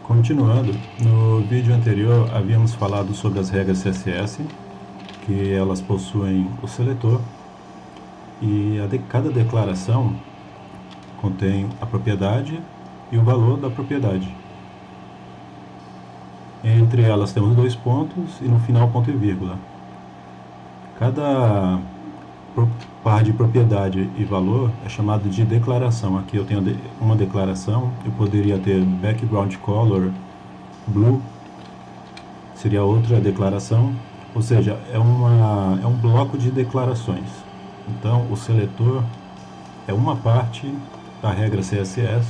Continuando, no vídeo anterior havíamos falado sobre as regras CSS, que elas possuem o seletor e cada declaração contém a propriedade e o valor da propriedade. Entre elas temos dois pontos e no final ponto e vírgula. Cada par de propriedade e valor é chamado de declaração. Aqui eu tenho uma declaração, eu poderia ter background color blue, seria outra declaração, ou seja, é um bloco de declarações. Então o seletor é uma parte da regra CSS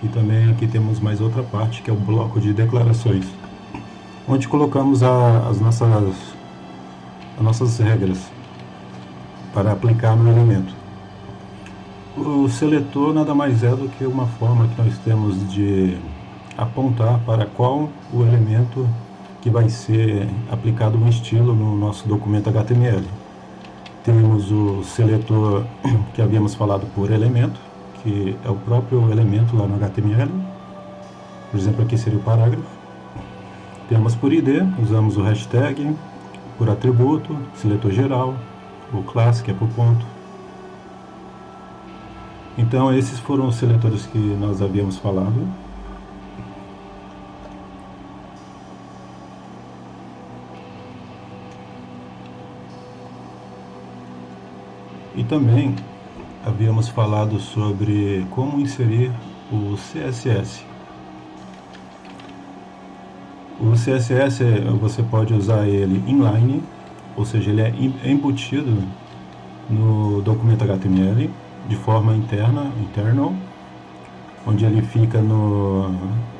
e também aqui temos mais outra parte que é o bloco de declarações, onde colocamos as nossas regras para aplicar no elemento. O seletor nada mais é do que uma forma que nós temos de apontar para qual o elemento que vai ser aplicado um estilo no nosso documento HTML. Temos o seletor que havíamos falado por elemento, que é o próprio elemento lá no HTML. Por exemplo, aqui seria o parágrafo. Temos por ID, usamos o hashtag, por atributo, seletor geral, o class, que é por ponto. Então esses foram os seletores que nós havíamos falado. E também havíamos falado sobre como inserir o CSS. O CSS você pode usar ele inline, ou seja, ele é embutido no documento HTML de forma internal, onde ele fica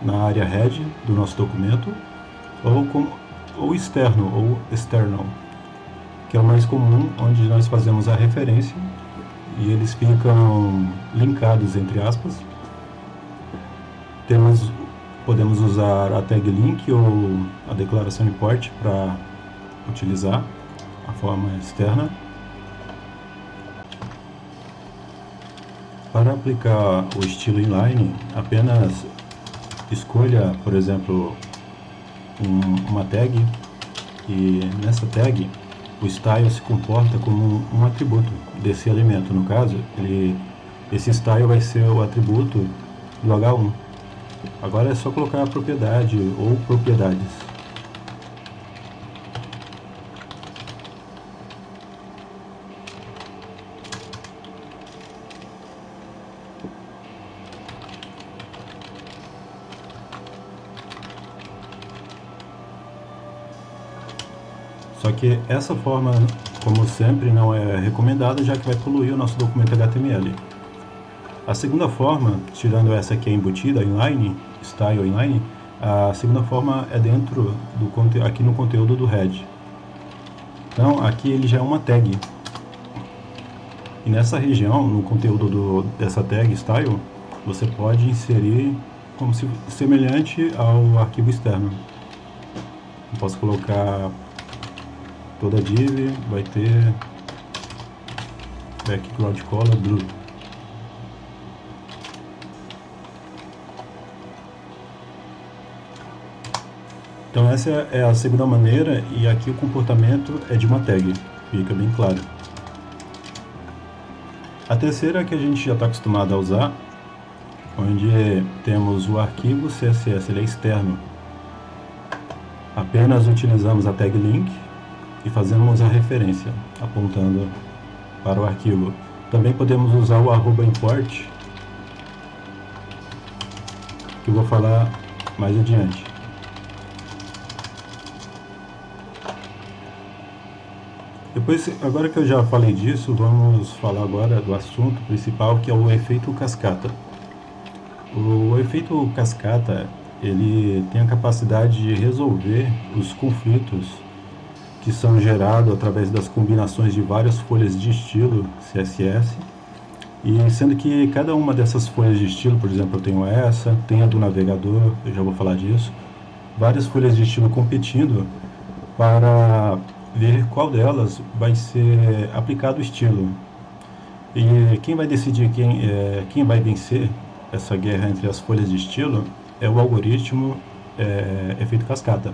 na área head do nosso documento, ou externo, ou external, que é o mais comum, onde nós fazemos a referência e eles ficam linkados, entre aspas. Podemos usar a tag link ou a declaração import para utilizar a forma externa. Para aplicar o estilo inline, apenas escolha, por exemplo, uma tag, e nessa tag o style se comporta como um atributo desse elemento. No caso, esse style vai ser o atributo do H1. Agora é só colocar a propriedade ou propriedades. Só que essa forma, como sempre, não é recomendada, já que vai poluir o nosso documento HTML. A segunda forma, tirando essa que é embutida, inline, style inline, a segunda forma é dentro aqui no conteúdo do head. Então aqui ele já é uma tag. E nessa região, no conteúdo dessa tag style, você pode inserir como semelhante ao arquivo externo. Eu posso colocar toda div, vai ter background color blue. Então essa é a segunda maneira, e aqui o comportamento é de uma tag, fica bem claro. A terceira que a gente já está acostumado a usar, onde temos o arquivo CSS, ele é externo. Apenas utilizamos a tag link e fazemos a referência, apontando para o arquivo. Também podemos usar o @import, que eu vou falar mais adiante. Agora que eu já falei disso, vamos falar agora do assunto principal, que é o efeito cascata. O efeito cascata, ele tem a capacidade de resolver os conflitos que são gerados através das combinações de várias folhas de estilo CSS, e sendo que cada uma dessas folhas de estilo, por exemplo, eu tenho essa, tem a do navegador, eu já vou falar disso, várias folhas de estilo competindo para ver qual delas vai ser aplicado o estilo. E quem vai decidir quem vai vencer essa guerra entre as folhas de estilo é o algoritmo efeito cascata.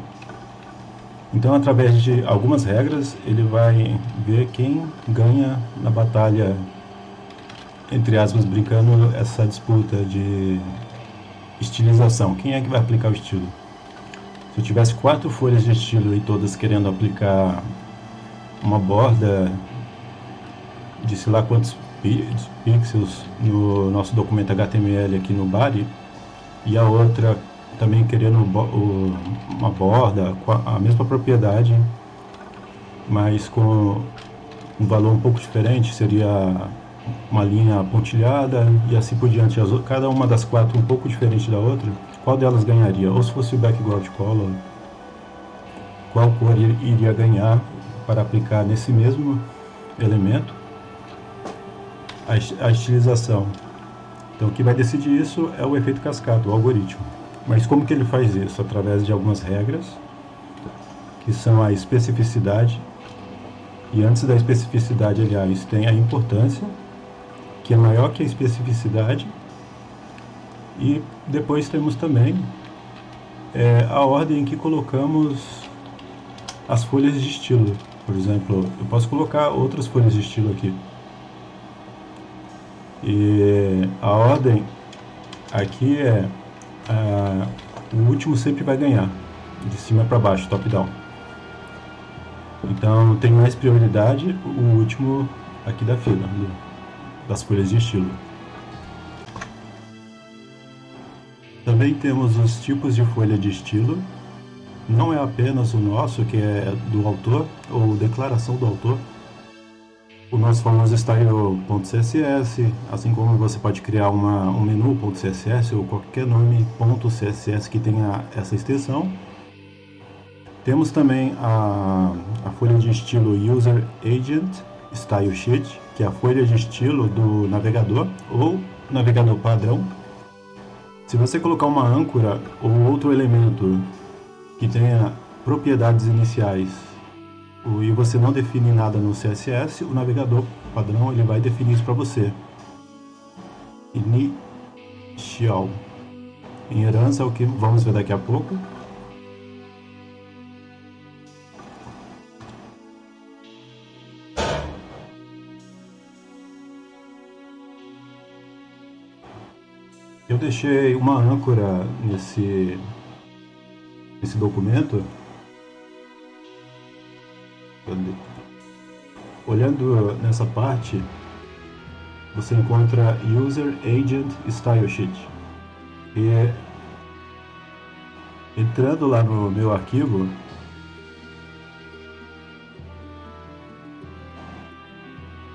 Então, através de algumas regras, ele vai ver quem ganha na batalha, entre aspas, brincando, essa disputa de estilização. Quem é que vai aplicar o estilo? Se eu tivesse 4 folhas de estilo e todas querendo aplicar uma borda de sei lá quantos pixels no nosso documento HTML aqui no body, e a outra também querendo uma borda com a mesma propriedade, mas com um valor um pouco diferente, seria uma linha pontilhada e assim por diante, cada uma das 4 um pouco diferente da outra, qual delas ganharia? Ou se fosse o background color, qual cor iria ganhar para aplicar nesse mesmo elemento a estilização? Então, o que vai decidir isso é o efeito cascata, o algoritmo. Mas como que ele faz isso? Através de algumas regras, que são a especificidade, e antes da especificidade, aliás, tem a importância, que é maior que a especificidade, e depois temos também a ordem em que colocamos as folhas de estilo. Por exemplo, eu posso colocar outras folhas de estilo aqui. E a ordem aqui o último sempre vai ganhar, de cima para baixo, top-down. Então tem mais prioridade o último aqui da fila, das folhas de estilo. Também temos os tipos de folha de estilo. Não é apenas o nosso, que é do autor, ou declaração do autor. O nosso famoso style.css, assim como você pode criar um menu.css ou qualquer nome .css que tenha essa extensão. Temos também a folha de estilo User Agent Style Sheet, que é a folha de estilo do navegador ou navegador padrão. Se você colocar uma âncora ou outro elemento que tenha propriedades iniciais e você não define nada no CSS, o navegador padrão ele vai definir isso para você. Initial. Em herança é o que vamos ver daqui a pouco. Eu deixei uma âncora nesse documento. Olhando nessa parte, você encontra User Agent Style Sheet. E entrando lá no meu arquivo,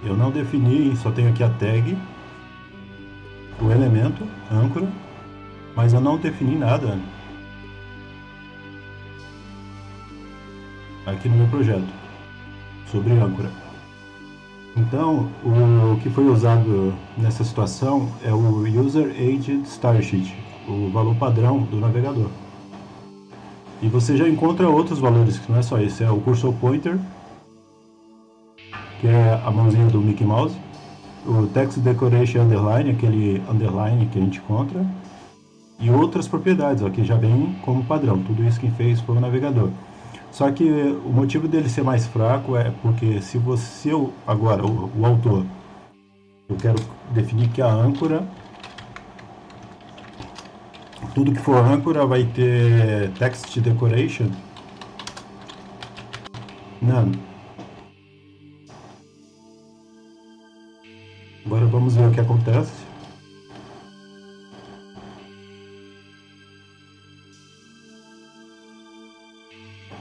eu não defini, só tenho aqui a tag, o elemento, âncora, mas eu não defini nada aqui no meu projeto sobre âncora. Então, o que foi usado nessa situação é o User Agent Style Sheet, o valor padrão do navegador. E você já encontra outros valores, que não é só esse, é o Cursor Pointer, que é a mãozinha do Mickey Mouse, o Text Decoration Underline, aquele underline que a gente encontra, e outras propriedades, ó, que já vem como padrão. Tudo isso quem fez foi o navegador. Só que o motivo dele ser mais fraco é porque se você, agora, o autor, eu quero definir que a âncora, tudo que for âncora vai ter Text Decoration, none. Agora vamos ver o que acontece.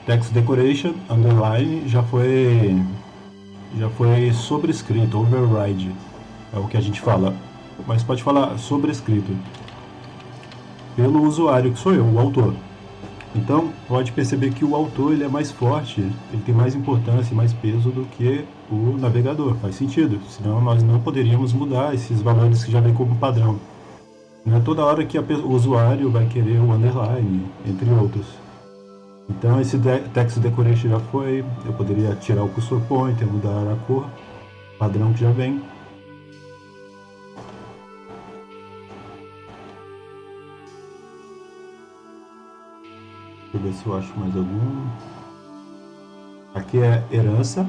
Text Decoration, underline, já foi sobrescrito, override, é o que a gente fala, mas pode falar sobrescrito pelo usuário, que sou eu, o autor. Então, pode perceber que o autor ele é mais forte, ele tem mais importância e mais peso do que o navegador. Faz sentido, senão nós não poderíamos mudar esses valores que já vem como padrão. Não é toda hora que o usuário vai querer o underline, entre outros. Então, esse Text Decoration já foi, eu poderia tirar o Cursor Pointer, mudar a cor, padrão que já vem. Deixa eu ver se eu acho mais algum. Aqui é herança.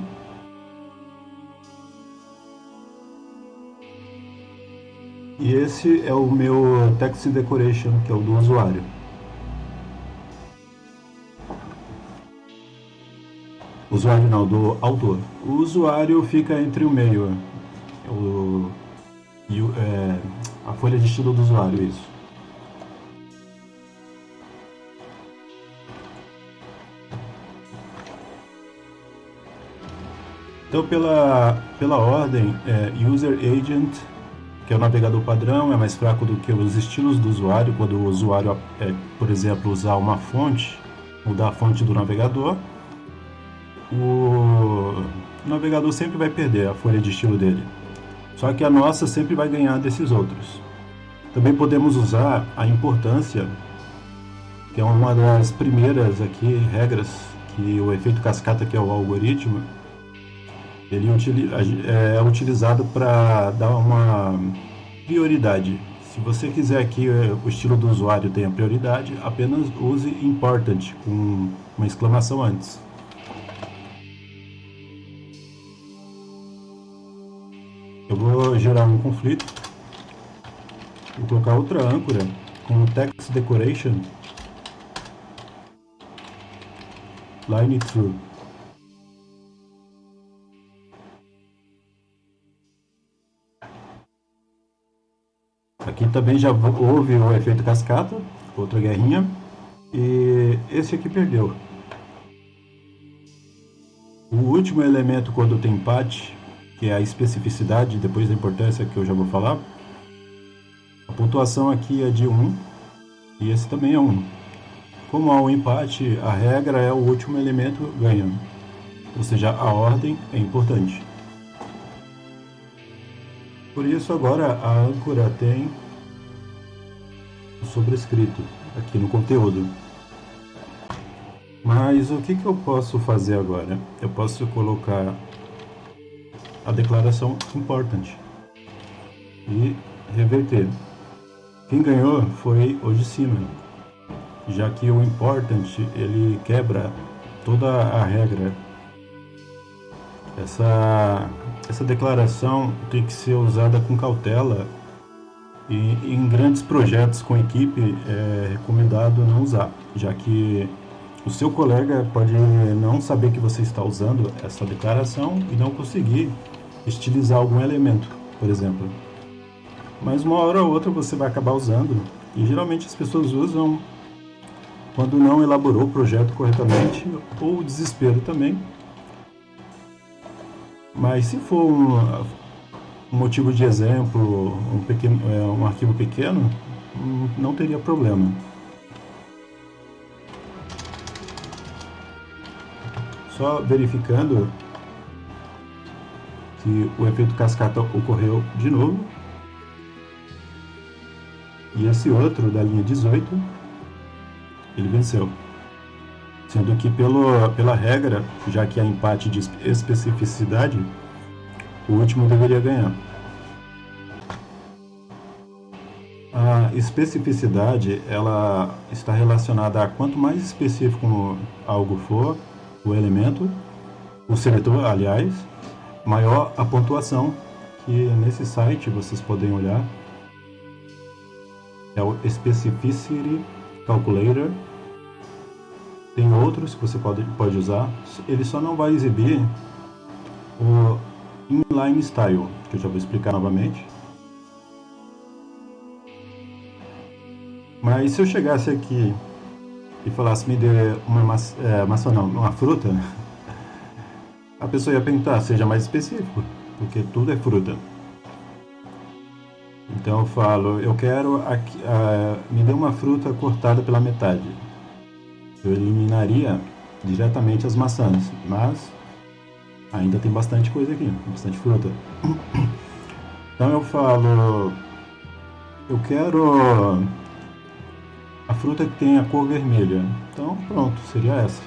E esse é o meu text decoration, que é o do usuário. Usuário não, do autor. O usuário fica entre o meio. O, a folha de estilo do usuário, isso. Então, pela ordem, User Agent, que é o navegador padrão, é mais fraco do que os estilos do usuário. Quando o usuário, por exemplo, usar uma fonte, mudar a fonte do navegador, o navegador sempre vai perder a folha de estilo dele. Só que a nossa sempre vai ganhar desses outros. Também podemos usar a importância, que é uma das primeiras aqui regras que o efeito cascata, que é o algoritmo, ele é utilizado para dar uma prioridade. Se você quiser que o estilo do usuário tenha prioridade, apenas use important com uma exclamação antes. Eu vou gerar um conflito. Vou colocar outra âncora com text decoration line through. Aqui também já houve o efeito cascata, outra guerrinha, e esse aqui perdeu. O último elemento quando tem empate, que é a especificidade, depois da importância que eu já vou falar, a pontuação aqui é de 1 e esse também é 1. Como há um empate, a regra é o último elemento ganha, ou seja, a ordem é importante. Por isso agora a âncora tem o sobrescrito aqui no conteúdo. Mas o que eu posso fazer agora? Eu posso colocar a declaração important e reverter. Quem ganhou foi o de cima, já que o important ele quebra toda a regra. Essa declaração tem que ser usada com cautela e em grandes projetos com equipe é recomendado não usar, já que o seu colega pode não saber que você está usando essa declaração e não conseguir estilizar algum elemento, por exemplo. Mas uma hora ou outra você vai acabar usando, e geralmente as pessoas usam quando não elaborou o projeto corretamente ou desespero também. Mas se for um motivo de exemplo, um arquivo pequeno, não teria problema. Só verificando se o efeito cascata ocorreu de novo. E esse outro, da linha 18, ele venceu. Sendo que pela regra, já que há empate de especificidade, o último deveria ganhar. A especificidade, ela está relacionada a quanto mais específico algo for, o elemento, o seletor, aliás, maior a pontuação, que nesse site vocês podem olhar. É o Specificity Calculator. Tem outros que você pode usar. Ele só não vai exibir o Inline Style, que eu já vou explicar novamente. Mas se eu chegasse aqui e falasse, me dê uma fruta, a pessoa ia perguntar, seja mais específico, porque tudo é fruta. Então eu falo, eu quero me dê uma fruta cortada pela metade. Eu eliminaria diretamente as maçãs, mas ainda tem bastante coisa aqui, bastante fruta. Então eu falo, eu quero a fruta que tem a cor vermelha. Então pronto, seria essa.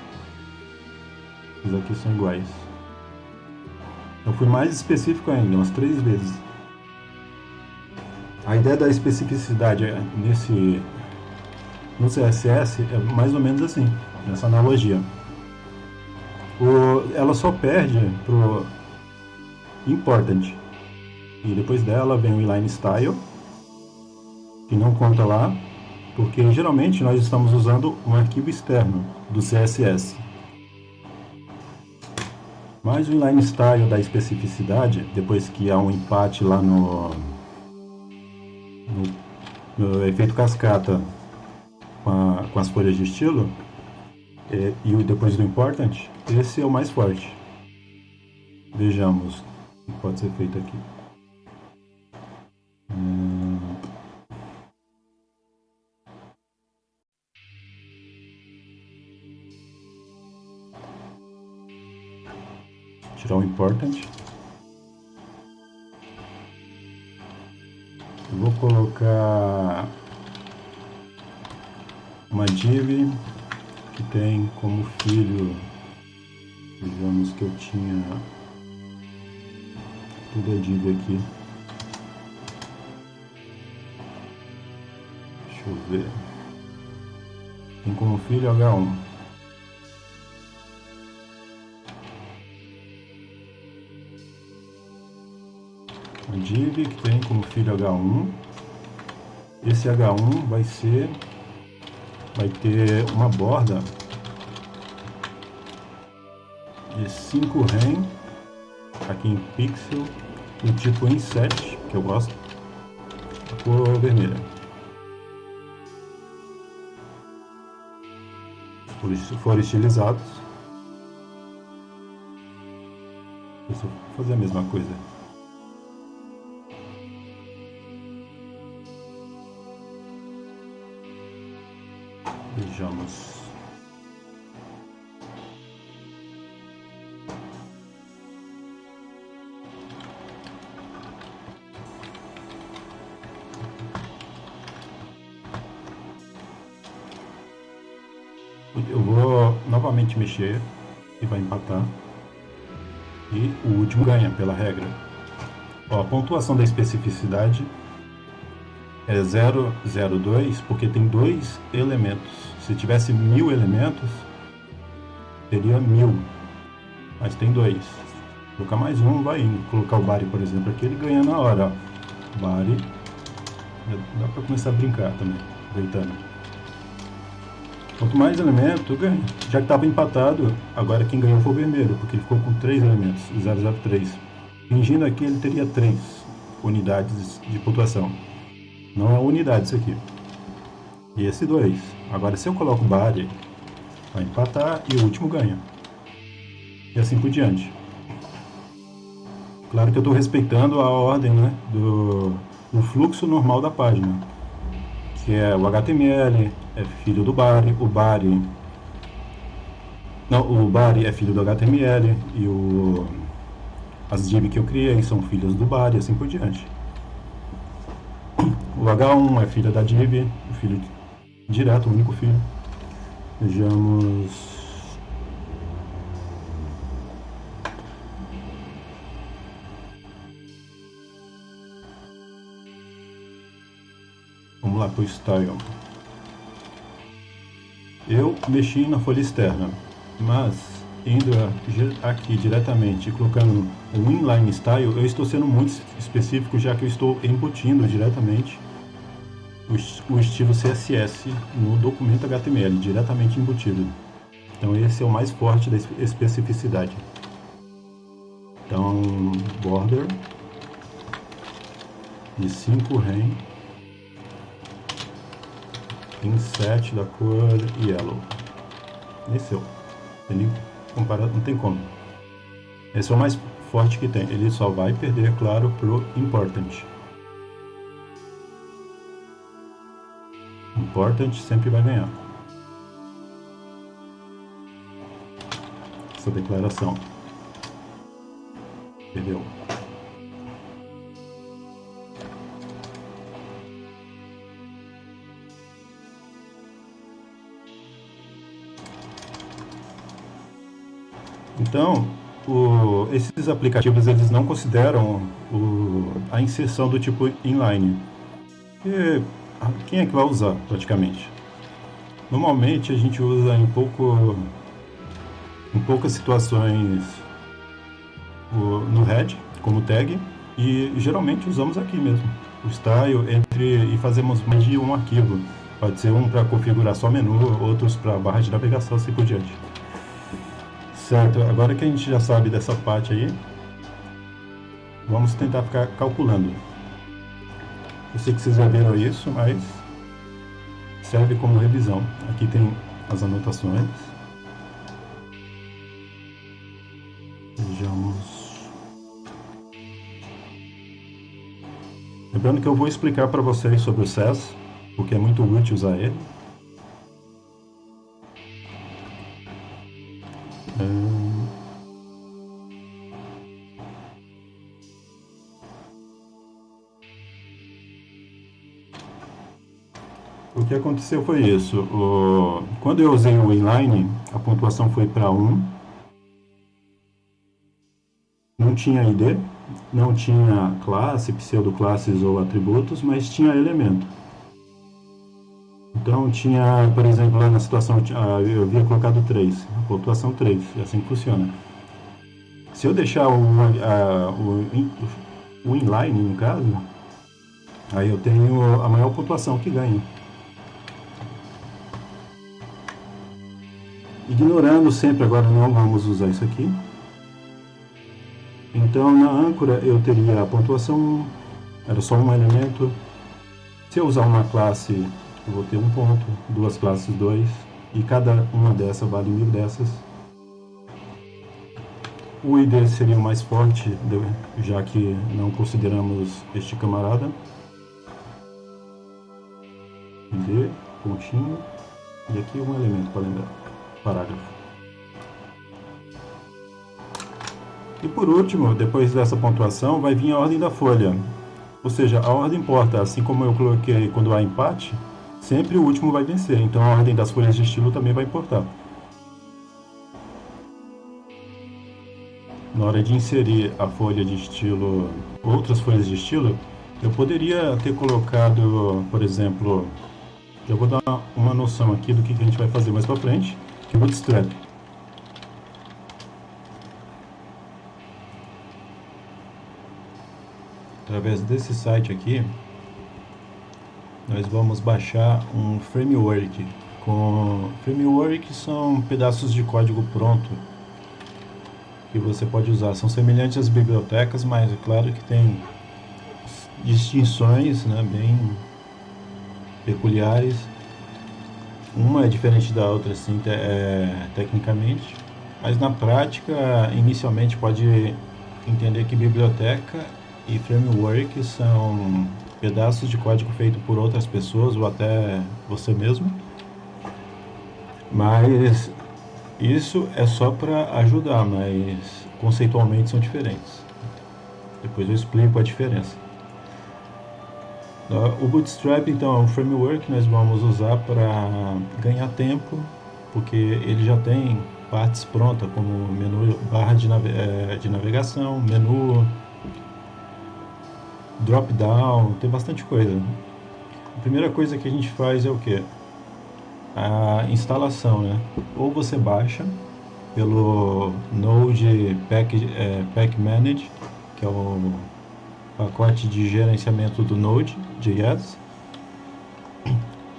Os aqui são iguais. Eu fui mais específico ainda, umas 3 vezes. A ideia da especificidade No CSS é mais ou menos assim, nessa analogia. Ela só perde pro important. E depois dela vem o inline style, que não conta lá, porque geralmente nós estamos usando um arquivo externo do CSS. Mas o inline style da especificidade, depois que há um empate lá no efeito cascata com as folhas de estilo, e depois do important, esse é o mais forte. Vejamos o que pode ser feito aqui. Tirar o important. Eu vou colocar uma div que tem como filho, digamos que eu tinha tudo a div aqui. Deixa eu ver. Tem como filho H1. Uma div que tem como filho H1. Esse H1 vai ter uma borda de 5 rem aqui em pixel do tipo inset, que eu gosto, a cor vermelha. Se for estilizados, eu vou fazer a mesma coisa. Vejamos. Eu vou novamente mexer e vai empatar. E o último ganha, pela regra. Ó, a pontuação da especificidade é 002 porque tem 2 elementos. Se tivesse 1000 elementos, teria 1000. Mas tem 2. Colocar mais um, vai indo. Colocar o body, por exemplo, aqui, ele ganha na hora. Ó. Body. Dá pra começar a brincar também, aproveitando. Quanto mais elemento, ganha. Já que estava empatado, agora quem ganhou foi o vermelho, porque ele ficou com 3 elementos, 003. Fingindo aqui, ele teria 3 unidades de pontuação. Não é unidade isso aqui. E esse 2. Agora, se eu coloco o body, vai empatar e o último ganha. E assim por diante. Claro que eu estou respeitando a ordem, né, do fluxo normal da página. Que é o HTML, é filho do body, o body é filho do HTML e as div que eu criei são filhas do body, assim por diante. O H1 é filha da div, o filho direto, o único filho. Vejamos. Vamos lá para o style. Eu mexi na folha externa, mas indo aqui diretamente e colocando um inline style, eu estou sendo muito específico, já que eu estou embutindo diretamente o estilo CSS no documento HTML, diretamente embutido. Então esse é o mais forte da especificidade. Então, border de 5 rem, inset da cor yellow. Esse é comparado, não tem como. Esse é o mais forte que tem. Ele só vai perder, claro, pro important. Important sempre vai ganhar. Essa declaração. Perdeu. Então, esses aplicativos eles não consideram a inserção do tipo inline. E quem é que vai usar, praticamente? Normalmente a gente usa em poucas situações no head como tag, e geralmente usamos aqui mesmo o style e fazemos mais de um arquivo. Pode ser um para configurar só menu, outros para barra de navegação, assim por diante. Certo, agora que a gente já sabe dessa parte aí, vamos tentar ficar calculando. Eu sei que vocês já viram isso, mas serve como revisão. Aqui tem as anotações. Vejamos. Lembrando que eu vou explicar para vocês sobre o SES, porque é muito útil usar ele. O que aconteceu foi isso. Quando eu usei o inline, a pontuação foi para 1. Não tinha ID, não tinha classe, pseudoclasses ou atributos, mas tinha elemento. Então tinha, por exemplo, lá na situação eu havia colocado 3, a pontuação 3, é assim que funciona. Se eu deixar o inline, no caso, aí eu tenho a maior pontuação que ganha. Ignorando sempre, agora não vamos usar isso aqui. Então na âncora eu teria a pontuação 1, era só um elemento. Se eu usar uma classe, eu vou ter 1 ponto, duas classes 2, e cada uma dessas vale 1000 dessas. O ID seria o mais forte, já que não consideramos este camarada. ID, pontinho, e aqui um elemento para lembrar, parágrafo. E por último, depois dessa pontuação, vai vir a ordem da folha. Ou seja, a ordem importa, assim como eu coloquei quando há empate, sempre o último vai vencer. Então a ordem das folhas de estilo também vai importar. Na hora de inserir a folha de estilo, outras folhas de estilo, eu poderia ter colocado, por exemplo, eu vou dar uma noção aqui do que a gente vai fazer mais para frente, que é o Bootstrap. Através desse site aqui, nós vamos baixar um framework. Framework são pedaços de código pronto que você pode usar. São semelhantes às bibliotecas, mas é claro que tem distinções, né, bem peculiares. Uma é diferente da outra, assim, tecnicamente, mas na prática, inicialmente pode entender que biblioteca e framework são pedaços de código feito por outras pessoas ou até você mesmo, mas isso é só para ajudar, mas conceitualmente são diferentes. Depois eu explico a diferença. O Bootstrap, então, é um framework que nós vamos usar para ganhar tempo, porque ele já tem partes prontas, como menu, barra de navegação, menu, drop-down, tem bastante coisa. A primeira coisa que a gente faz é o que? A instalação, né? Ou você baixa pelo Node Pack Manage, que é o pacote de gerenciamento do Node.js,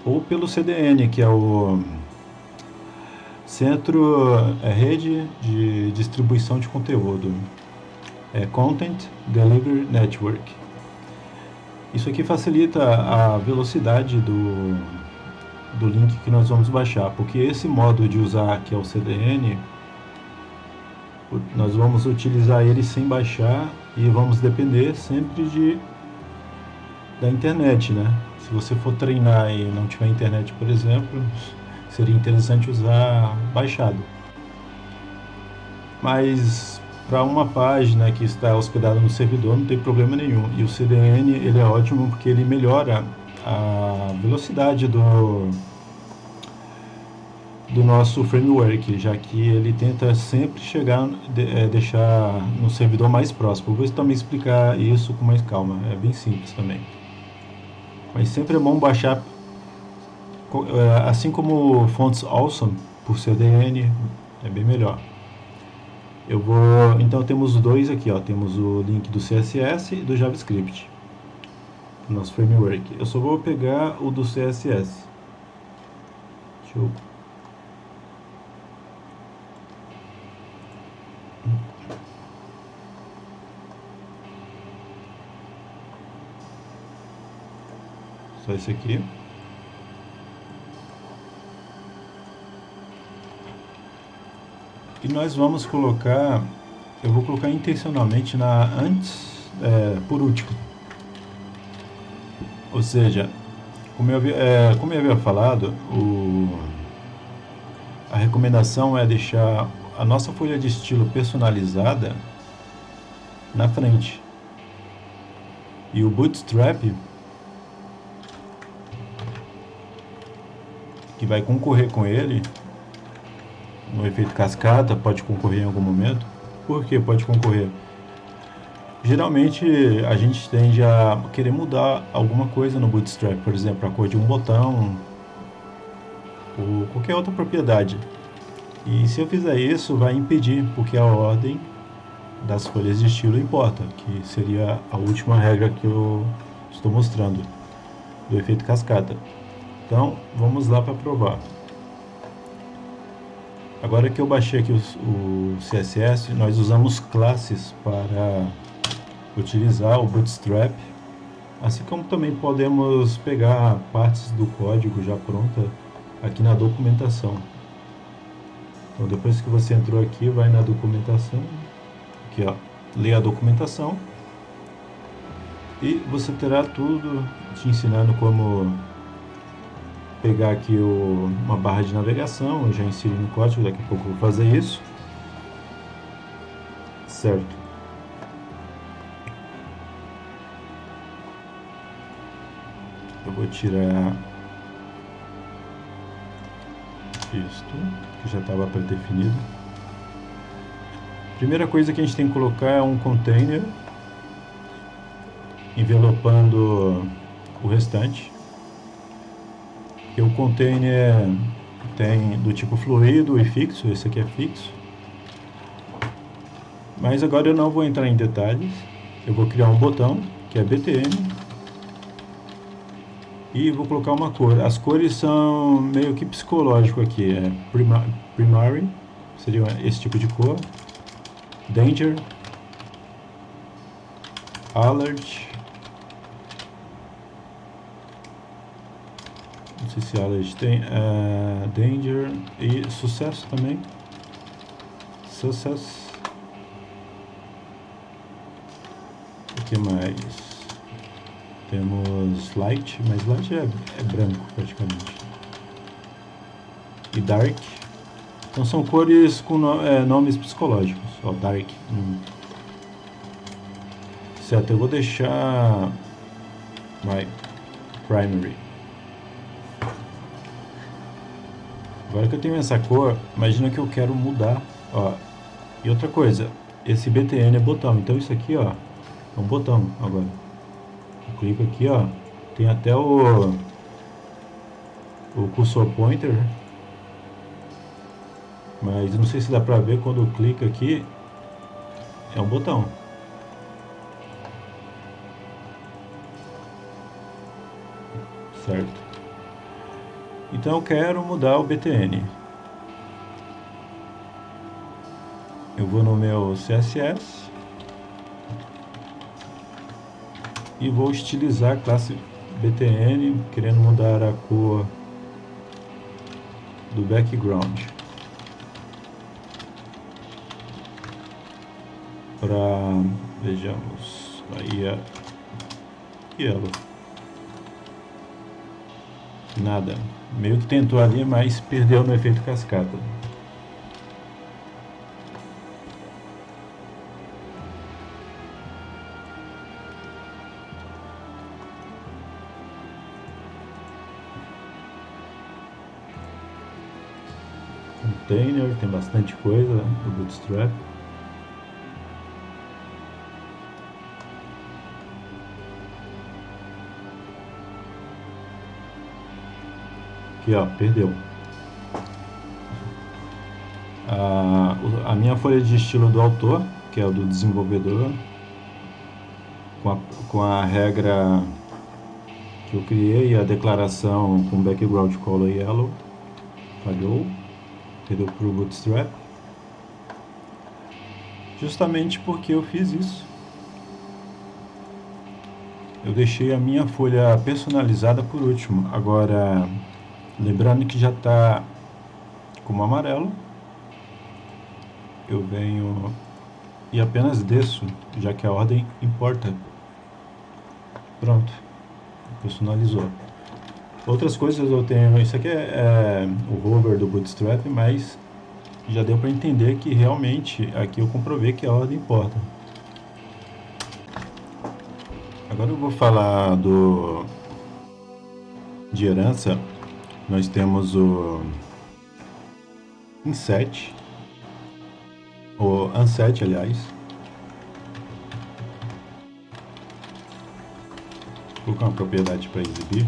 ou pelo CDN, que é o Rede de Distribuição de Conteúdo, Content Delivery Network. Isso aqui facilita a velocidade do link que nós vamos baixar, porque esse modo de usar, que é o CDN, nós vamos utilizar ele sem baixar e vamos depender sempre da internet, né? Se você for treinar e não tiver internet, por exemplo, seria interessante usar baixado. Mas para uma página que está hospedada no servidor não tem problema nenhum. E o CDN ele é ótimo porque ele melhora a velocidade do nosso framework, já que ele tenta sempre deixar no servidor mais próximo. Eu vou também explicar isso com mais calma, é bem simples também. Mas sempre é bom baixar Assim como fontes awesome por CDN, é bem melhor. Então temos dois aqui, ó, temos o link do CSS e do JavaScript, nosso framework. Eu só vou pegar o do CSS. Deixa eu... Só esse aqui. E nós vamos colocar, eu vou colocar intencionalmente por último. Ou seja, como eu havia falado, a recomendação é deixar a nossa folha de estilo personalizada na frente. E o Bootstrap, que vai concorrer com ele, no efeito cascata, pode concorrer em algum momento. Por que pode concorrer? Geralmente a gente tende a querer mudar alguma coisa no Bootstrap, por exemplo, a cor de um botão ou qualquer outra propriedade. E se eu fizer isso, vai impedir, porque a ordem das folhas de estilo importa, que seria a última regra que eu estou mostrando do efeito cascata. Então, vamos lá para provar. Agora que eu baixei aqui o CSS, nós usamos classes para utilizar o Bootstrap, assim como também podemos pegar partes do código já pronta aqui na documentação. Então, depois que você entrou aqui, vai na documentação, aqui ó, lê a documentação e você terá tudo te ensinando como pegar aqui uma barra de navegação. Eu já inseri no código, daqui a pouco eu vou fazer isso, certo? Eu vou tirar isto, que já estava pré-definido. Primeira coisa que a gente tem que colocar é um container envelopando o restante. Que o container tem do tipo fluido e fixo, esse aqui é fixo. Mas agora eu não vou entrar em detalhes. Eu vou criar um botão, que é BTN, e vou colocar uma cor. As cores são meio que psicológico aqui, é primary, seria esse tipo de cor, danger, alert, não sei se alert tem, danger e sucesso também, success. O que mais? Temos light, mas light é branco praticamente. E dark. Então são cores com nomes psicológicos. Ó, dark. Certo, eu vou deixar my primary. Agora que eu tenho essa cor, imagina que eu quero mudar. Ó. E outra coisa, esse BTN é botão. Então isso aqui, ó, é um botão agora. Clico aqui, ó, tem até o cursor pointer, mas não sei se dá pra ver quando eu clico aqui, é um botão. Certo? Então eu quero mudar o BTN. Eu vou no meu CSS e vou estilizar a classe BTN, querendo mudar a cor do background para, vejamos, aí é yellow. Nada, meio que tentou ali, mas perdeu no efeito cascata. Container, tem bastante coisa no Bootstrap. Ok, Aqui, ó, perdeu. A minha folha de estilo do autor, que é o do desenvolvedor, com a regra que eu criei, a declaração com background color yellow, falhou, perdeu para o Bootstrap, justamente porque eu fiz isso. Eu deixei a minha folha personalizada por último. Agora, lembrando que já está como amarelo, eu venho e apenas desço, já que a ordem importa. Pronto, personalizou. Outras coisas eu tenho, isso aqui é o hover do Bootstrap, mas já deu para entender que realmente aqui eu comprovei que a ordem importa. Agora eu vou falar de herança. Nós temos o inset, o unset, aliás. Vou colocar uma propriedade para exibir.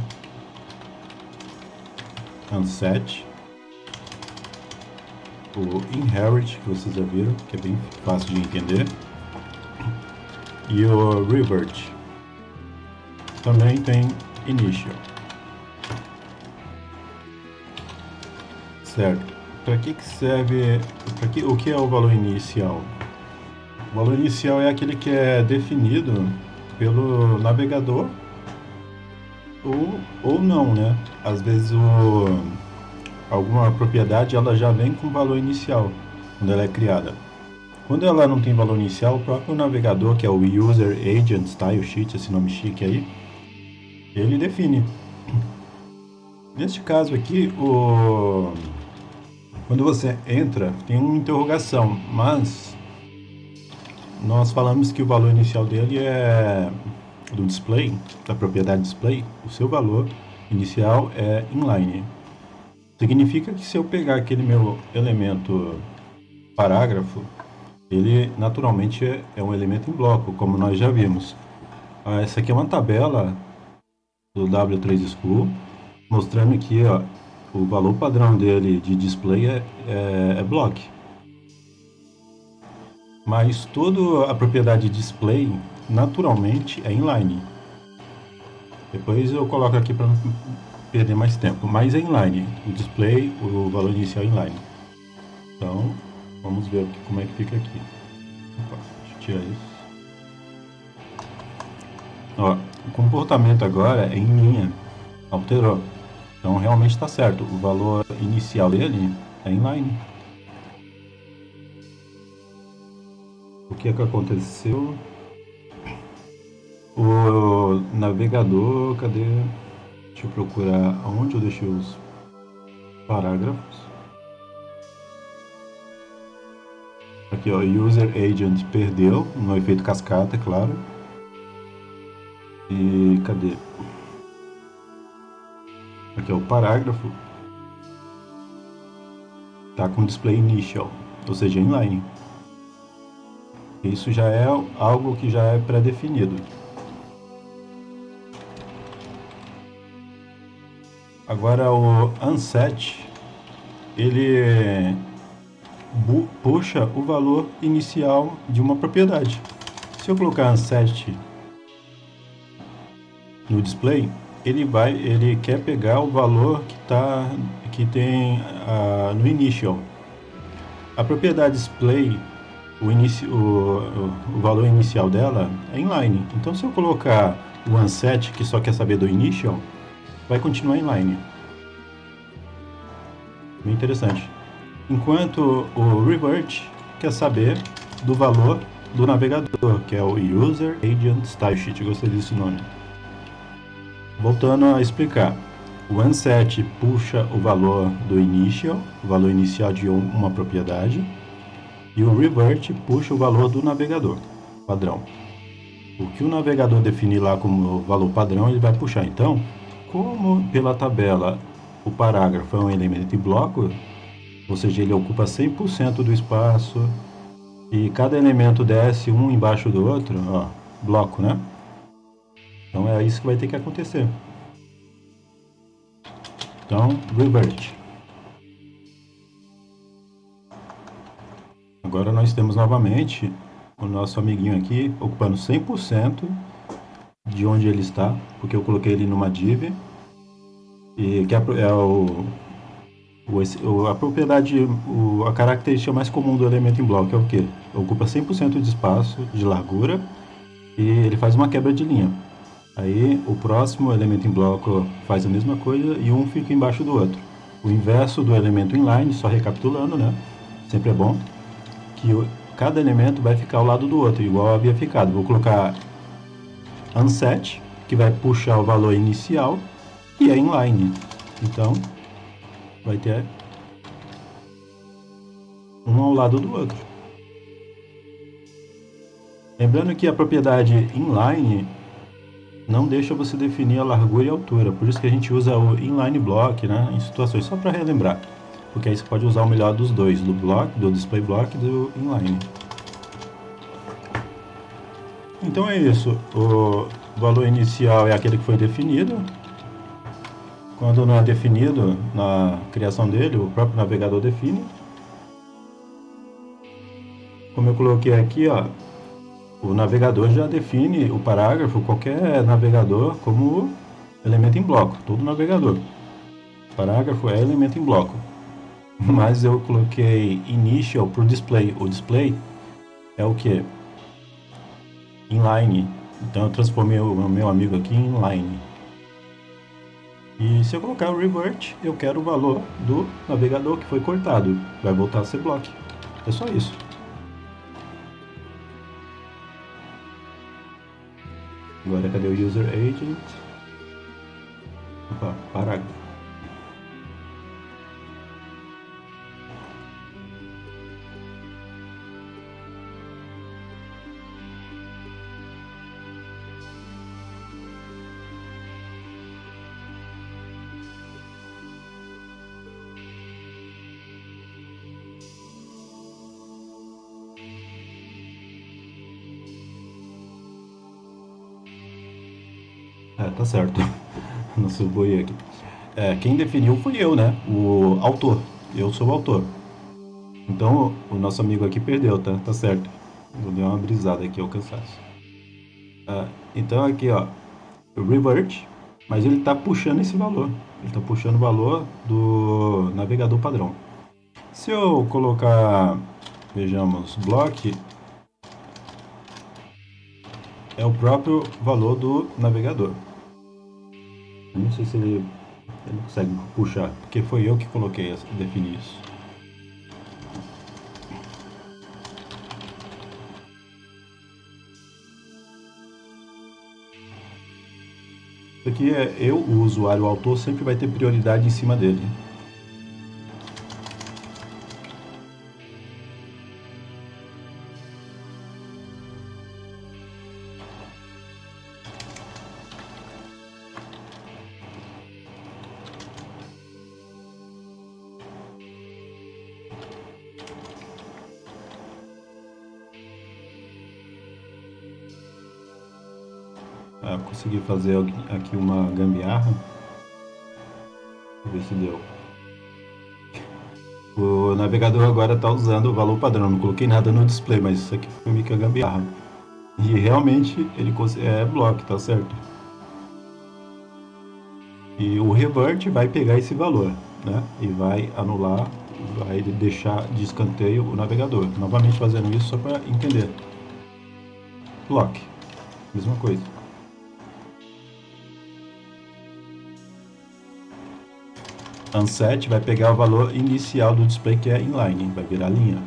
Unset. O inherit, que vocês já viram, que é bem fácil de entender. E o revert. Também tem initial. Certo. Para que serve? O que é o valor inicial? O valor inicial é aquele que é definido pelo navegador ou não, né? Às vezes alguma propriedade ela já vem com valor inicial quando ela é criada. Quando ela não tem valor inicial, o próprio navegador, que é o User Agent Style Sheet, esse nome chique aí, ele define. Neste caso aqui, quando você entra, tem uma interrogação, mas nós falamos que o valor inicial dele é do display, da propriedade display, o seu valor inicial é inline. Significa que se eu pegar aquele meu elemento parágrafo, ele naturalmente é um elemento em bloco, como nós já vimos. Essa aqui é uma tabela do W3 School, mostrando que ó, o valor padrão dele de display é block. Mas toda a propriedade display naturalmente é inline. Depois eu coloco aqui para não perder mais tempo, mas é inline. O display, o valor inicial é inline. Então, vamos ver como é que fica aqui. Opa, deixa eu tirar isso. Ó, o comportamento agora é em linha, alterou. Então realmente está certo, o valor inicial dele é inline. O que é que aconteceu? O navegador, cadê? Deixa eu procurar onde eu deixei os parágrafos. Aqui, ó, User Agent perdeu no efeito cascata, é claro. E cadê? Aqui é o parágrafo. Tá com display initial, ou seja, inline. Isso já é algo que já é pré-definido. Agora o unset, ele puxa o valor inicial de uma propriedade. Se eu colocar unset no display, ele quer pegar o valor que tem no initial. A propriedade display, o valor inicial dela é inline. Então se eu colocar o unset, que só quer saber do initial, vai continuar inline. Bem interessante. Enquanto o revert quer saber do valor do navegador, que é o User Agent Style Sheet. Gostei desse nome. Voltando a explicar, o unset puxa o valor do initial, o valor inicial de uma propriedade, e o revert puxa o valor do navegador padrão. O que o navegador definir lá como valor padrão, ele vai puxar. Então, como pela tabela o parágrafo é um elemento em bloco, ou seja, ele ocupa 100% do espaço e cada elemento desce um embaixo do outro, ó, bloco, né? Então é isso que vai ter que acontecer. Então, revert. Agora nós temos novamente o nosso amiguinho aqui ocupando 100% de onde ele está, porque eu coloquei ele numa div, e que a propriedade, a característica mais comum do elemento em bloco é o que? Ocupa 100% de espaço de largura e ele faz uma quebra de linha. Aí o próximo elemento em bloco faz a mesma coisa e um fica embaixo do outro. O inverso do elemento inline, só recapitulando, né? Sempre é bom que cada elemento vai ficar ao lado do outro, igual havia ficado. Vou colocar unset, que vai puxar o valor inicial, e é inline. Então, vai ter um ao lado do outro. Lembrando que a propriedade inline não deixa você definir a largura e a altura, por isso que a gente usa o inline block, né, em situações, só para relembrar, porque aí você pode usar o melhor dos dois, do block, do display block e do inline. Então é isso, o valor inicial é aquele que foi definido. Quando não é definido na criação dele, o próprio navegador define. Como eu coloquei aqui, ó, o navegador já define o parágrafo, qualquer navegador, como elemento em bloco, todo navegador. Parágrafo é elemento em bloco. Mas eu coloquei initial para o display. O display é o que? Inline. Então eu transformei o meu amigo aqui em inline. E se eu colocar o revert, eu quero o valor do navegador que foi cortado. Vai voltar a ser block. É só isso. Agora cadê o user agent? Opa, parágrafo. Tá certo. Nosso boi aqui. Quem definiu foi eu, né? O autor. Eu sou o autor. Então, o nosso amigo aqui perdeu, tá? Tá certo. Vou dar uma brisada aqui ao cansaço. Então, aqui, ó. O revert. Mas ele tá puxando esse valor. Ele tá puxando o valor do navegador padrão. Se eu colocar, vejamos, block, é o próprio valor do navegador. Não sei se ele consegue puxar, porque foi eu que coloquei, defini isso. Isso aqui o usuário, o autor, sempre vai ter prioridade em cima dele. Consegui fazer aqui uma gambiarra. Vou ver se deu. O navegador agora está usando o valor padrão. Não coloquei nada no display, mas isso aqui foi meio que a gambiarra. E realmente ele é block, tá certo? E o revert vai pegar esse valor, né? E vai anular, vai deixar de escanteio o navegador. Novamente fazendo isso só para entender. Block, mesma coisa. Unset vai pegar o valor inicial do display, que é inline, vai virar linha.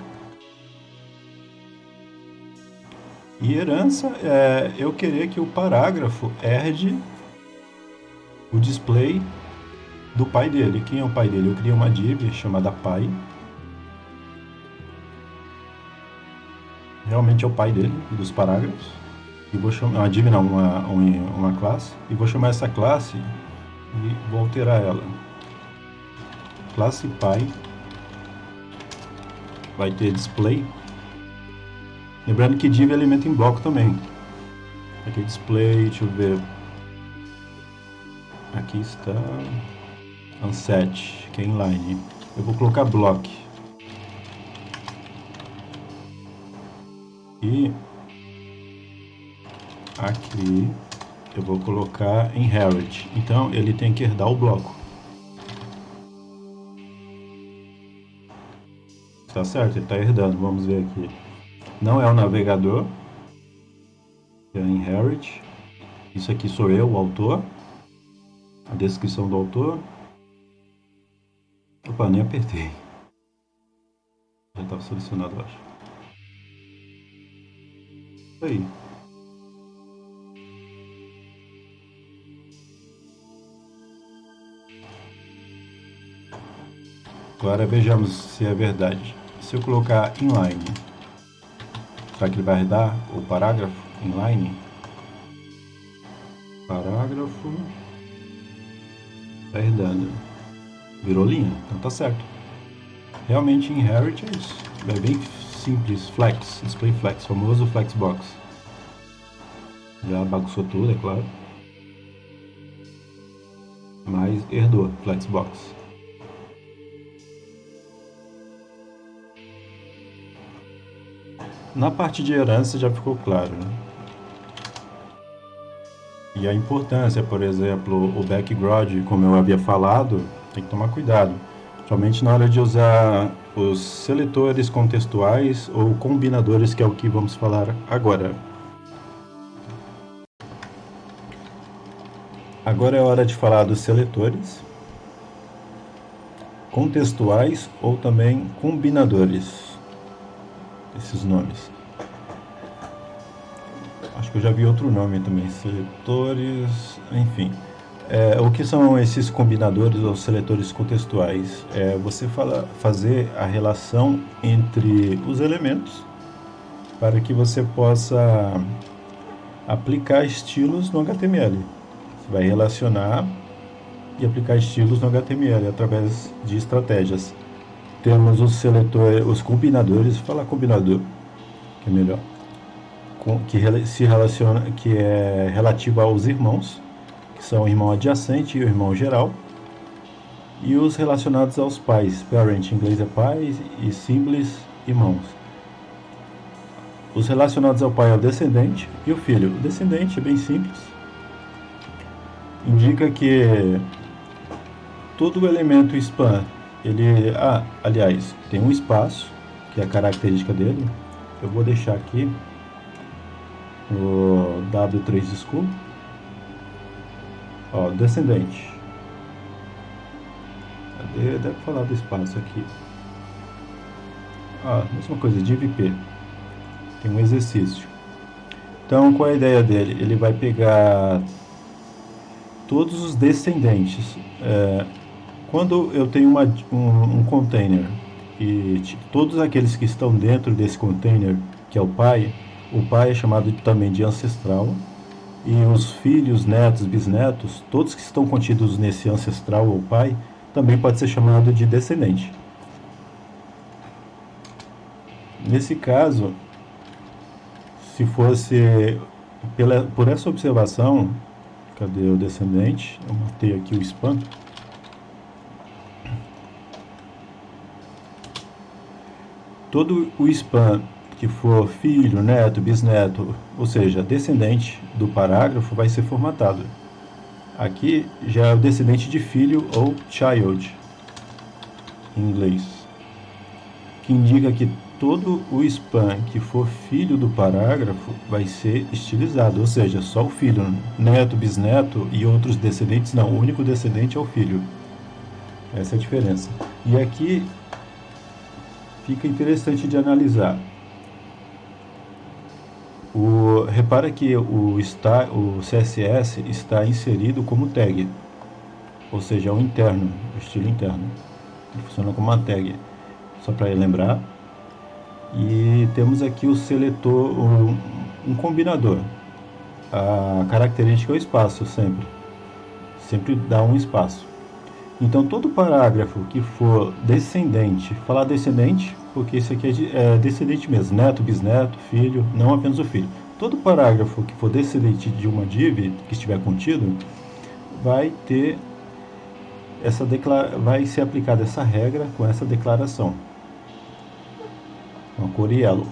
E herança é eu querer que o parágrafo herde o display do pai dele. Quem é o pai dele? Eu criei uma div chamada pai. Realmente é o pai dele, dos parágrafos. E vou chamar uma div, não, uma classe. E vou chamar essa classe e vou alterar ela. Classe pai vai ter display. Lembrando que div é elemento em bloco também. Aqui display, deixa eu ver. Aqui está. unset, que é inline. Eu vou colocar block. E aqui eu vou colocar inherit. Então ele tem que herdar o bloco. Tá certo, ele está herdando. Vamos ver aqui. Não é o navegador. É inherit. Isso aqui sou eu, o autor. A descrição do autor. Opa, nem apertei. Já estava selecionado, eu acho. Isso aí. Agora vejamos se é verdade. Se eu colocar inline, será que ele vai herdar o parágrafo inline? Parágrafo. Está herdando. Virou linha, então tá certo. Realmente inherit é isso. É bem simples. Flex, display flex, famoso flexbox. Já bagunçou tudo, é claro. Mas herdou flexbox. Na parte de herança já ficou claro, né? E a importância, por exemplo, o background, como eu havia falado, tem que tomar cuidado. Somente na hora de usar os seletores contextuais ou combinadores, que é o que vamos falar agora. Agora é hora de falar dos seletores contextuais ou também combinadores. Esses nomes. Acho que eu já vi outro nome também, seletores, enfim. O que são esses combinadores ou seletores contextuais? Você fazer a relação entre os elementos para que você possa aplicar estilos no HTML. Você vai relacionar e aplicar estilos no HTML através de estratégias. Temos os seletores, os combinadores, vou falar combinador, que é melhor, que se relaciona, que é relativo aos irmãos, que são o irmão adjacente e o irmão geral, e os relacionados aos pais, parent em inglês é pais e siblings, irmãos. Os relacionados ao pai é o descendente e o filho. O descendente é bem simples, indica que todo elemento span aliás, tem um espaço, que é a característica dele. Eu vou deixar aqui o W3 School. Ó, descendente. Cadê? Deve falar do espaço aqui. Mesma coisa, div p. Tem um exercício. Então, qual é a ideia dele? Ele vai pegar todos os descendentes. Quando eu tenho um container e todos aqueles que estão dentro desse container, que é o pai é chamado também de ancestral, e os filhos, netos, bisnetos, todos que estão contidos nesse ancestral ou pai, também pode ser chamado de descendente. Nesse caso, se fosse por essa observação, cadê o descendente? Eu matei aqui o span. Todo o span que for filho, neto, bisneto, ou seja, descendente do parágrafo, vai ser formatado. Aqui já é o descendente de filho ou child, em inglês, que indica que todo o span que for filho do parágrafo vai ser estilizado, ou seja, só o filho, neto, bisneto e outros descendentes não, o único descendente é o filho. Essa é a diferença. E aqui fica interessante de analisar. Repara que o CSS está inserido como tag, ou seja, é um interno, o estilo interno. Ele funciona como uma tag, só para lembrar. E temos aqui o seletor, um combinador. A característica é o espaço, sempre dá um espaço. Então, todo parágrafo que for descendente, falar descendente, porque isso aqui é descendente mesmo, neto, bisneto, filho, não apenas o filho. Todo parágrafo que for descendente de uma div, que estiver contido, vai ter vai ser aplicada essa regra com essa declaração. Uma cor yellow.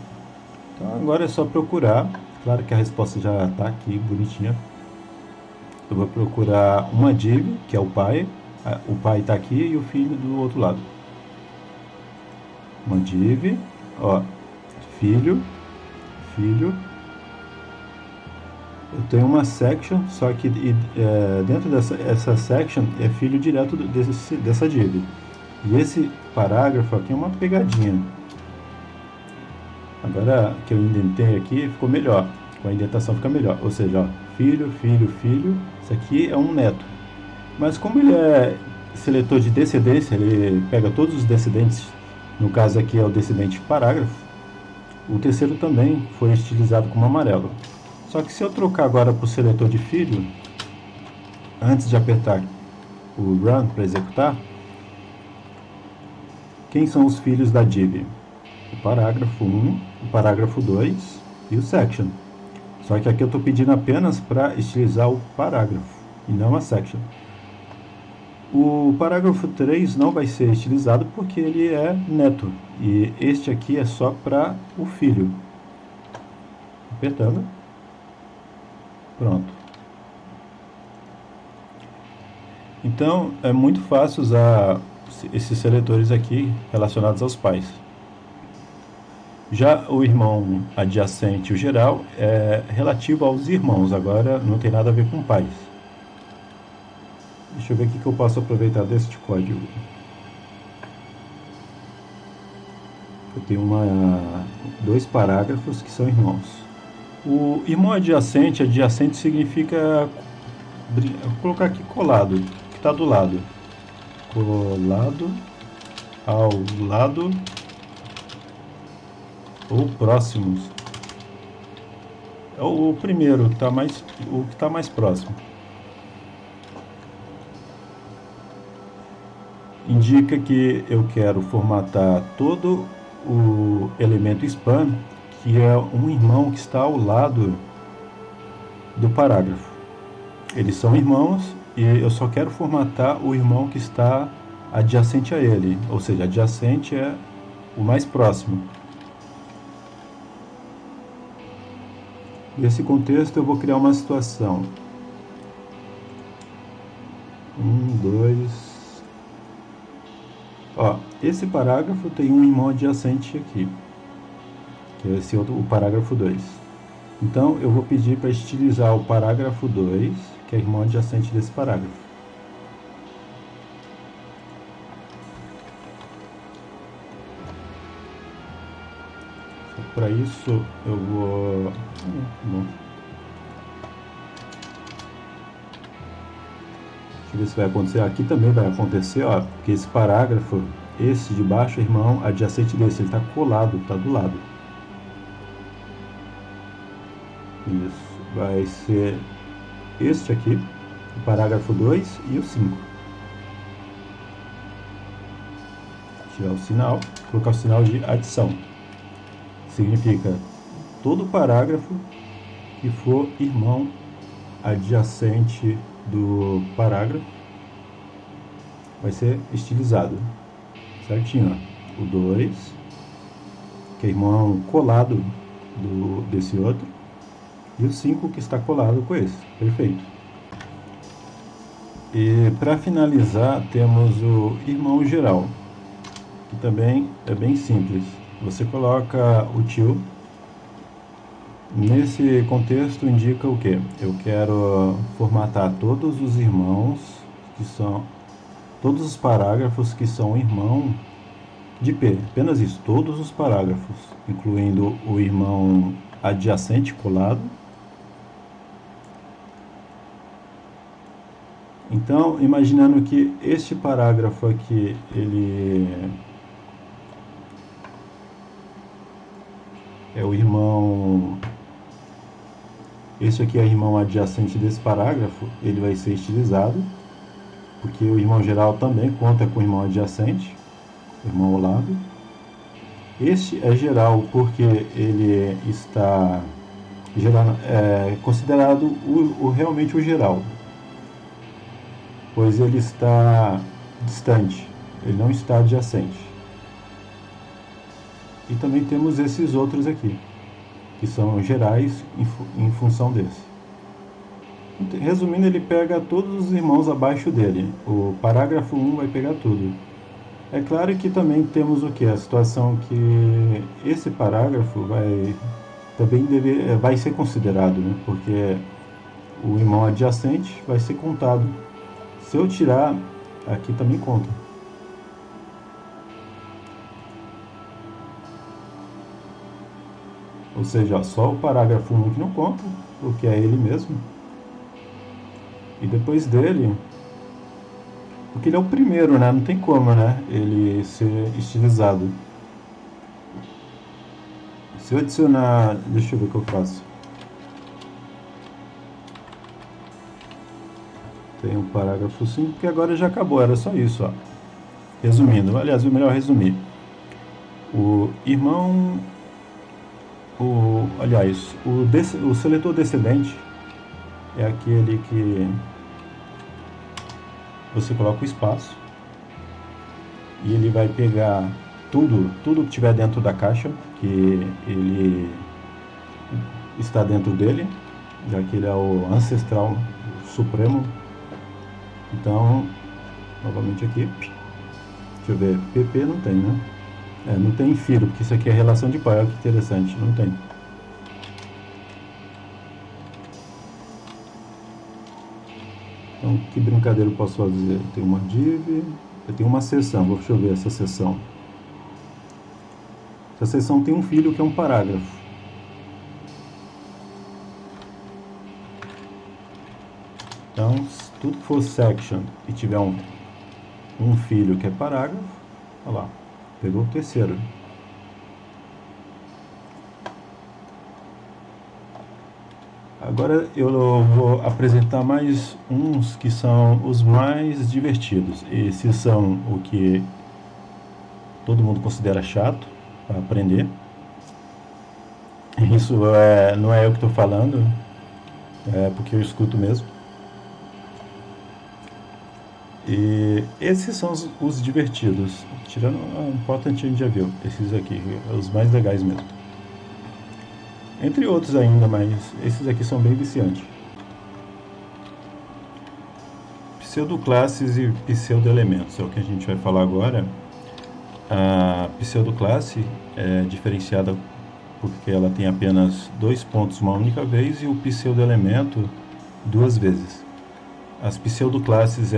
Então agora é só procurar. Claro que a resposta já está aqui, bonitinha. Eu vou procurar uma div, que é o pai. O pai está aqui e o filho do outro lado. Uma div, ó, filho. Eu tenho uma section, só que dentro dessa section é filho direto dessa div. E esse parágrafo aqui é uma pegadinha. Agora que eu indentei aqui, ficou melhor. Com a indentação fica melhor. Ou seja, ó, filho. Isso aqui é um neto. Mas como ele é seletor de descendência, ele pega todos os descendentes. No caso aqui é o descendente parágrafo. O terceiro também foi estilizado como amarelo. Só que se eu trocar agora para o seletor de filho, antes de apertar o Run para executar, quem são os filhos da div? O parágrafo 1, o parágrafo 2 e o section. Só que aqui eu estou pedindo apenas para estilizar o parágrafo e não a section. O parágrafo 3 não vai ser estilizado porque ele é neto. E este aqui é só para o filho. Apertando. Pronto. Então é muito fácil usar esses seletores aqui relacionados aos pais. Já o irmão adjacente, o geral, é relativo aos irmãos. Agora não tem nada a ver com pais. Deixa eu ver o que eu posso aproveitar deste código. Eu tenho dois parágrafos que são irmãos. O irmão adjacente significa, vou colocar aqui colado, que está do lado. Colado ao lado ou próximos. É o primeiro, o que está mais próximo. Indica que eu quero formatar todo o elemento span, que é um irmão que está ao lado do parágrafo. Eles são irmãos e eu só quero formatar o irmão que está adjacente a ele, ou seja, adjacente é o mais próximo. Nesse contexto eu vou criar uma situação. 2... Ó, esse parágrafo tem um irmão adjacente aqui, que é esse outro, o parágrafo 2. Então eu vou pedir para estilizar o parágrafo 2, que é irmão adjacente desse parágrafo. Para isso eu vou... Bom. Deixa eu ver se vai acontecer. Aqui também vai acontecer, ó, porque esse parágrafo, esse de baixo é irmão adjacente desse, ele está colado, está do lado. Isso, vai ser este aqui, o parágrafo 2 e o 5. Tirar o sinal, colocar o sinal de adição. Significa todo parágrafo que for irmão adjacente do parágrafo vai ser estilizado certinho, ó. O 2, que é irmão colado desse outro, e o 5 que está colado com esse. Perfeito. E para finalizar temos o irmão geral, que também é bem simples. Você coloca o til. Nesse contexto indica o que? Eu quero formatar todos os irmãos que são, todos os parágrafos que são irmão de P, apenas isso, todos os parágrafos, incluindo o irmão adjacente colado. Então, imaginando que este parágrafo aqui, ele é o irmão... Este aqui é o irmão adjacente desse parágrafo, ele vai ser estilizado, porque o irmão geral também conta com o irmão adjacente, o irmão ao lado. Este é geral porque ele está considerado realmente o geral, pois ele está distante, ele não está adjacente. E também temos esses outros aqui, que são gerais em função desse. Resumindo, ele pega todos os irmãos abaixo dele. O parágrafo 1 vai pegar tudo. É claro que também temos o que? A situação que esse parágrafo vai ser considerado, né? Porque o irmão adjacente vai ser contado. Se eu tirar, aqui também conta. Ou seja, só o parágrafo 1 que não conta, porque é ele mesmo. E depois dele, porque ele é o primeiro, né? Não tem como, né? Ele ser estilizado. Se eu adicionar... Deixa eu ver o que eu faço. Tem um parágrafo 5, que agora já acabou. Era só isso, ó. Resumindo. Aliás, é melhor resumir. O irmão... o seletor descendente é aquele que você coloca o espaço e ele vai pegar tudo que tiver dentro da caixa, que ele está dentro dele, já que ele é o ancestral supremo. Então, novamente aqui, deixa eu ver, PP não tem, né? Não tem filho, porque isso aqui é relação de pai, olha que interessante, não tem. Então, que brincadeira eu posso fazer? Tem uma div, eu tenho uma seção, deixa eu ver essa seção. Essa seção tem um filho que é um parágrafo. Então, se tudo que for section e tiver um filho que é parágrafo, olha lá, pegou o terceiro. Agora eu vou apresentar mais uns que são os mais divertidos. Esses são o que todo mundo considera chato para aprender. Isso não é eu que estou falando, é porque eu escuto mesmo. E esses são os divertidos, tirando um Important a gente já viu, esses aqui, os mais legais mesmo. Entre outros ainda, mas esses aqui são bem viciantes. Pseudoclasses e pseudoelementos é o que a gente vai falar agora. A pseudoclasse é diferenciada porque ela tem apenas 2 pontos uma única vez e o pseudoelemento 2 vezes. As pseudoclasses,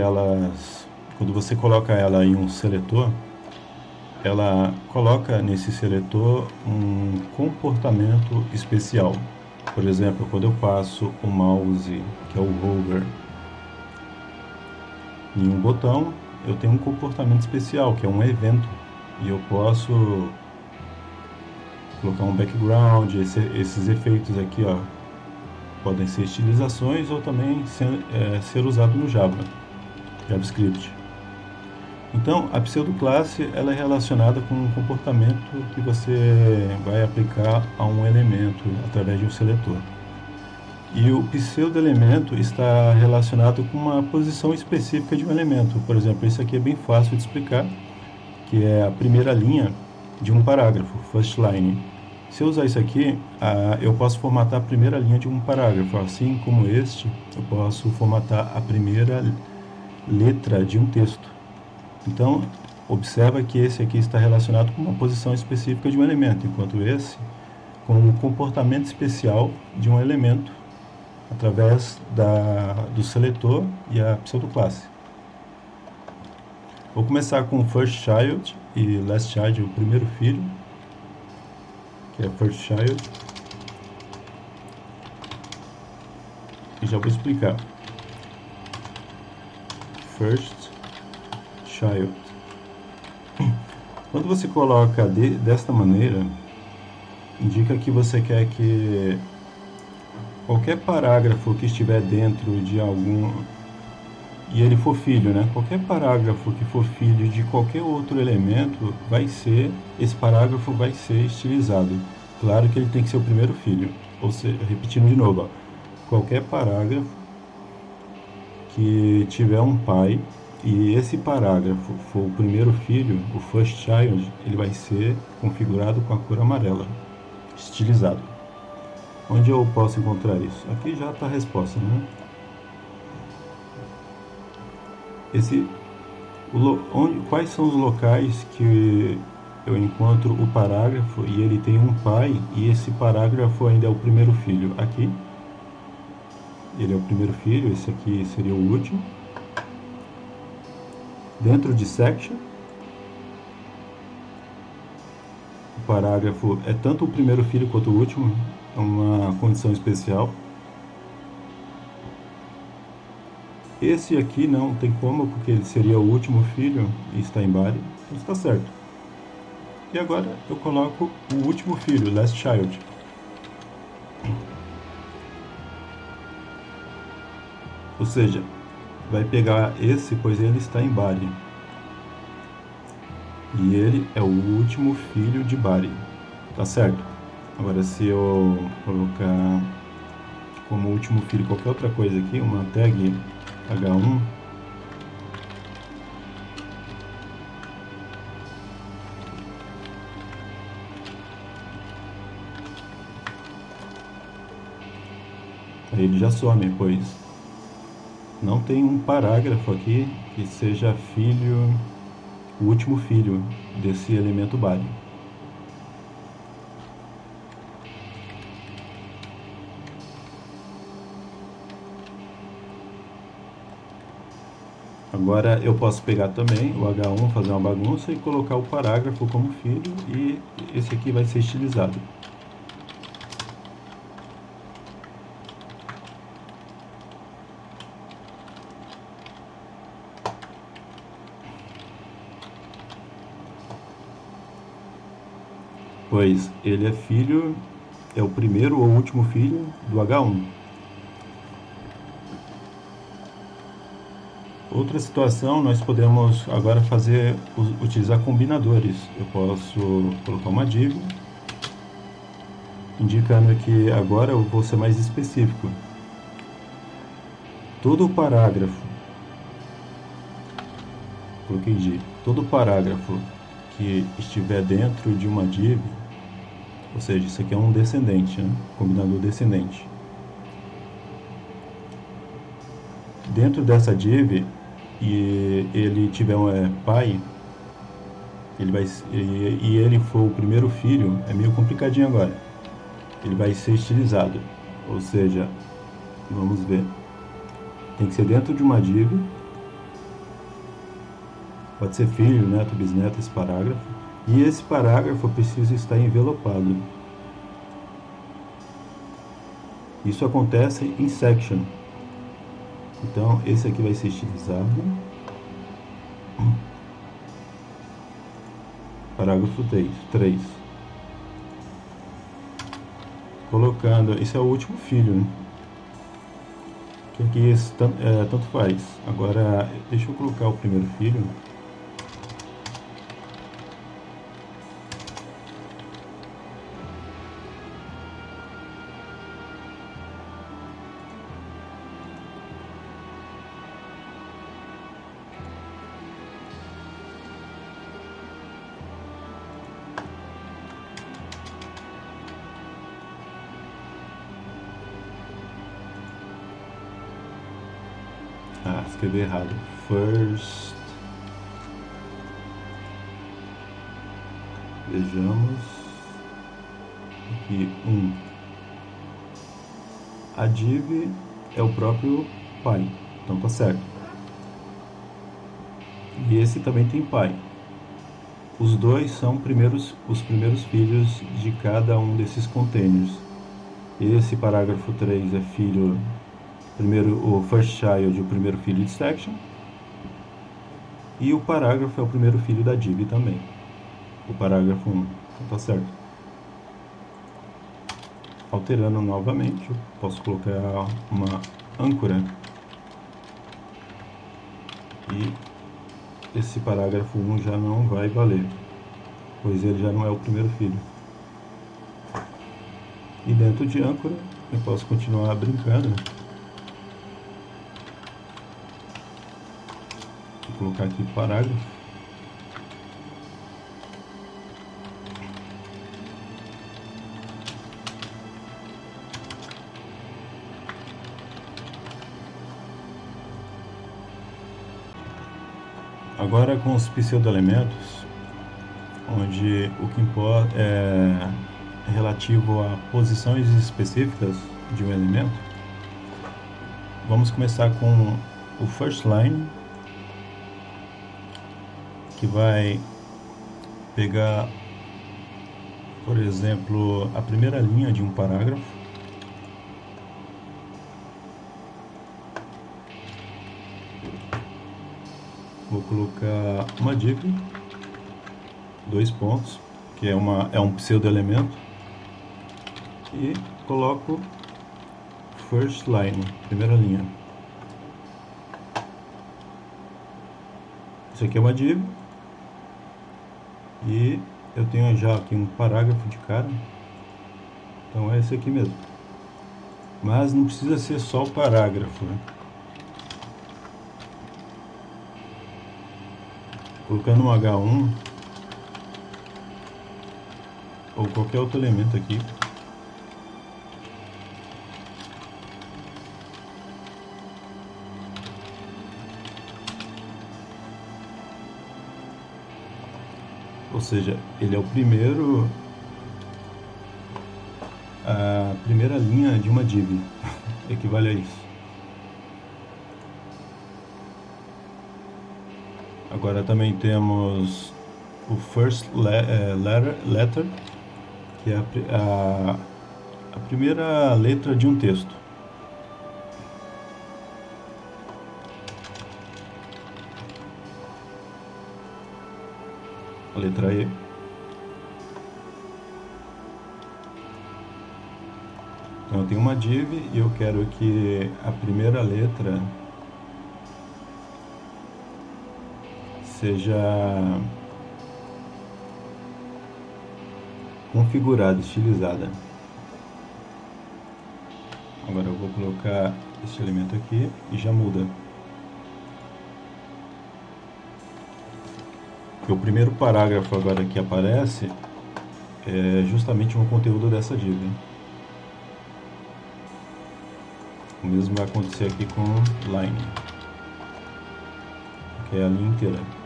quando você coloca ela em um seletor, ela coloca nesse seletor um comportamento especial. Por exemplo, quando eu passo o mouse, que é o hover, em um botão, eu tenho um comportamento especial, que é um evento. E eu posso colocar um background, esses efeitos aqui, ó, podem ser estilizações ou também ser usado no JavaScript. Então, a pseudoclasse ela é relacionada com um comportamento que você vai aplicar a um elemento através de um seletor. E o pseudoelemento está relacionado com uma posição específica de um elemento. Por exemplo, isso aqui é bem fácil de explicar, que é a primeira linha de um parágrafo, first line. Se eu usar isso aqui, eu posso formatar a primeira linha de um parágrafo, assim como este, eu posso formatar a primeira letra de um texto. Então, observa que esse aqui está relacionado com uma posição específica de um elemento, enquanto esse com um comportamento especial de um elemento através do seletor e a pseudoclasse. Vou começar com first child e last child, o primeiro filho, que é first child. E já vou explicar. First child. Quando você coloca desta maneira, indica que você quer que qualquer parágrafo que estiver dentro de algum, e ele for filho, né? Qualquer parágrafo que for filho de qualquer outro elemento, esse parágrafo vai ser estilizado. Claro que ele tem que ser o primeiro filho. Ou seja, repetindo de novo, ó, qualquer parágrafo que tiver um pai, e esse parágrafo for o primeiro filho, o first child, ele vai ser configurado com a cor amarela, estilizado. Onde eu posso encontrar isso? Aqui já está a resposta, né? Quais são os locais que eu encontro o parágrafo e ele tem um pai e esse parágrafo ainda é o primeiro filho? Aqui, ele é o primeiro filho, esse aqui seria o último. Dentro de section, o parágrafo é tanto o primeiro filho quanto o último, é uma condição especial. Esse aqui não tem como, porque ele seria o último filho e está em body, então está certo. E agora eu coloco o último filho, last child. Ou seja, vai pegar esse, pois ele está em body. E ele é o último filho de body. Tá certo? Agora se eu colocar como último filho qualquer outra coisa aqui, uma tag H1, aí ele já some, pois não tem um parágrafo aqui que seja filho, o último filho desse elemento body. Agora eu posso pegar também o H1, fazer uma bagunça e colocar o parágrafo como filho, e esse aqui vai ser estilizado. Pois ele é filho, é o primeiro ou último filho do H1. Outra situação, nós podemos agora utilizar combinadores. Eu posso colocar uma div, indicando que agora eu vou ser mais específico. Todo parágrafo, coloquei div, todo parágrafo que estiver dentro de uma div, ou seja, isso aqui é um descendente, né? Combinador descendente. Dentro dessa div, e ele tiver um pai, e ele for o primeiro filho, é meio complicadinho agora. Ele vai ser estilizado, ou seja, vamos ver, tem que ser dentro de uma div, pode ser filho, neto, bisneto, esse parágrafo, e esse parágrafo precisa estar envelopado. Isso acontece em section. Então, esse aqui vai ser estilizado. Parágrafo 3. Colocando, esse é o último filho, né? Que aqui tanto faz. Agora, deixa eu colocar o primeiro filho. Escrevi errado. First. Vejamos. Aqui, 1. A div é o próprio pai. Então tá certo. E esse também tem pai. Os dois são os primeiros filhos de cada um desses containers. Esse parágrafo 3 é filho... Primeiro, o first child, o primeiro filho de section. E o parágrafo é o primeiro filho da div também. O parágrafo 1. Então tá certo. Alterando novamente, eu posso colocar uma âncora. E esse parágrafo 1 já não vai valer, pois ele já não é o primeiro filho. E dentro de âncora, eu posso continuar brincando. Vou colocar aqui parágrafo. Agora com os pseudo-elementos, onde o que importa é relativo a posições específicas de um elemento, vamos começar com o first line, que vai pegar, por exemplo, a primeira linha de um parágrafo. Vou colocar uma div, 2 pontos, que é um pseudo-elemento, e coloco first line, primeira linha. Isso aqui é uma div, e eu tenho já aqui um parágrafo de cara, então é esse aqui mesmo. Mas não precisa ser só o parágrafo, né? Colocando um H1 ou qualquer outro elemento aqui, ou seja, ele é a primeira linha de uma div, equivale a isso. Agora também temos o first letter, que é a primeira letra de um texto. A letra E. Então eu tenho uma div e eu quero que a primeira letra seja configurada, estilizada. Agora eu vou colocar esse elemento aqui e já muda. O primeiro parágrafo agora que aparece é justamente no conteúdo dessa div. O mesmo vai acontecer aqui com line, que é a linha inteira.